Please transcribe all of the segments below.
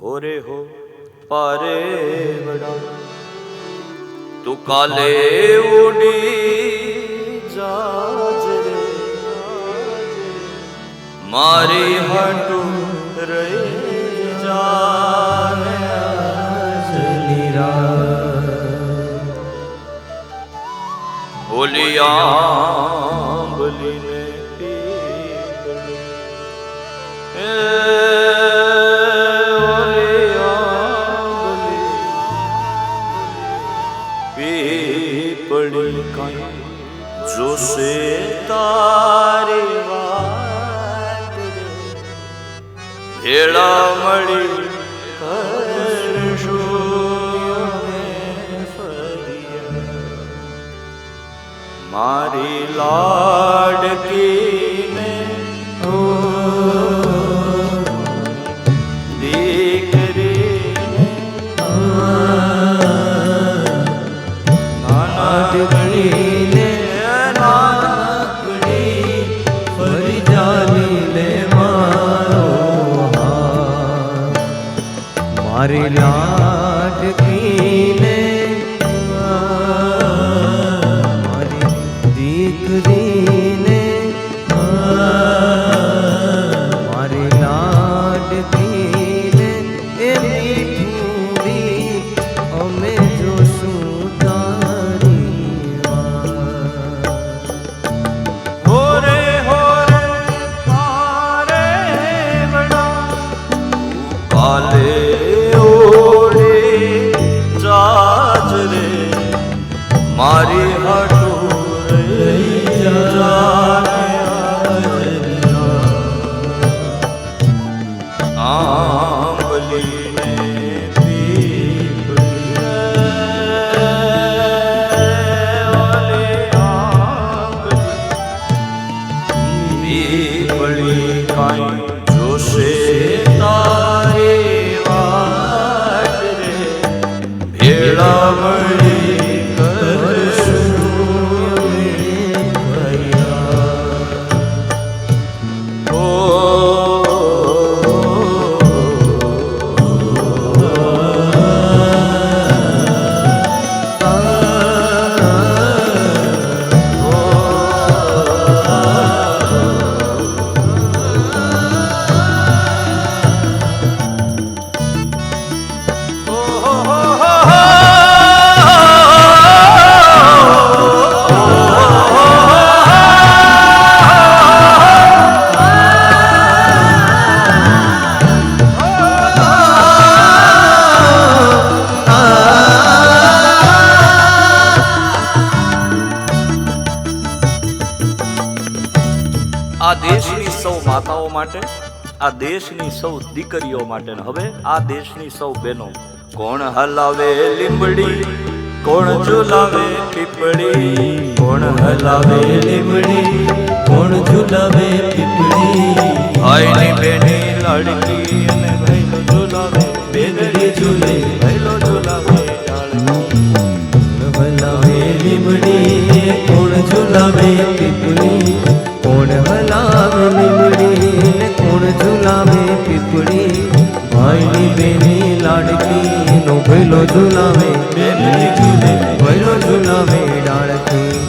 हो रे हो पारे बड़ा तू काले उड़ी जाज रे मारी हटू रे जाने बोलिया बोली ने पड़ी कहीं जो से तारी बात भेड़ा मड़ी करशु मारी लाडकी ने दीकरी ने नानकड़ी फरी जानी ले मारो मारी लाडकी ने मारी दीकरी ने मारी लाडकी ने ए मीठूरी हमें जो सुतारी काले ओढ़े जाज रे मारी हटू रे जाने आंबली ने पीपड़ी वाले आंबली पीपड़ी काई जो से तारे वाट रे भेड़ा मड़ी करशु भैया ओ આ દેશની સૌ માતાઓ માટે, આ દેશની સૌ દીકરીઓ માટે, હવે આ દેશની સૌ બહેનો, કોણ હલાવે લીંબડી, કોણ ઝુલાવે પીપળી, કોણ હલાવે લીંબડી, કોણ ઝુલાવે પીપળી, ભાઈની બેની લાડકી અને ભાઈનો ઝુલાવે બેનડી ઝૂલે, ભાઈલો ઝુલાવે હલાવે લીમડી, કોણ ઝુલાવે પીપળી, કોણ હલાવે લીમડી, કોણ ઝુલાવે પીપળી, ભાઈની બેની લાડકી નો ભૈલો ઝુલાવે બેનડી ઝૂલે, ભૈલો ઝુલાવે ડાળકી,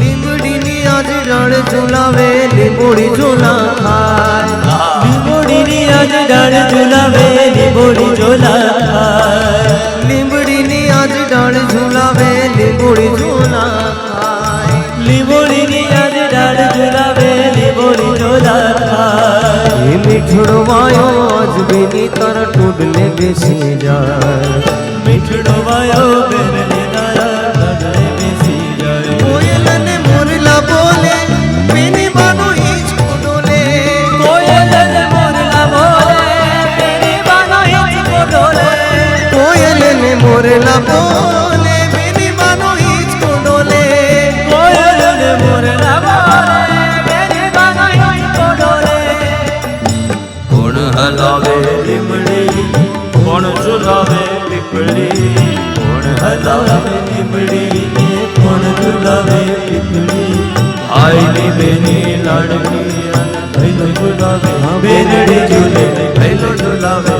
લીમડીની આજ ડાળ ઝુલાવે લીંબોડી ઝોલા ખાય, લીંબોડીની આજ ડાળ ઝુલાવે લીંબોડી ઝોલા ખાય, લીંબડીની આજ ડાળ ઝુલાવે લીંબોડી ઝોલા ખાય, લીંબોડીની આજ ડાળ ઝુલાવે લીંબોડી ઝોલા ખાય, એ મીઠડો વાયો આજ બેની તારા ટોડલે બેસી જાય, મીઠડો વાયો બેની તારા ટોડલે બેસી જાય, કોયલ ને મોરલા બોલે બેની બાનો હિંચકો ડોલે, કોયલ ને મોરલા બોલે બેની બાનો હિંચકો ડોલે, કોયલ ને મોરલા બોલે બેની બાનો હિંચકો ડોલે, કોયલ ને મોરલા બોલે બેની બાનો હિંચકો ડોલે, કોણ હલાવે લીમડી, કોણ ઝુલાવે પીપળી, કોણ હલાવે લીમડી, કોણ ઝુલાવે પીપળી, ભાઈની બેની લાડકી અને ભાઈલો ઝુલાવે બેનડી ઝૂલે, ભાઈલો ઝુલાવે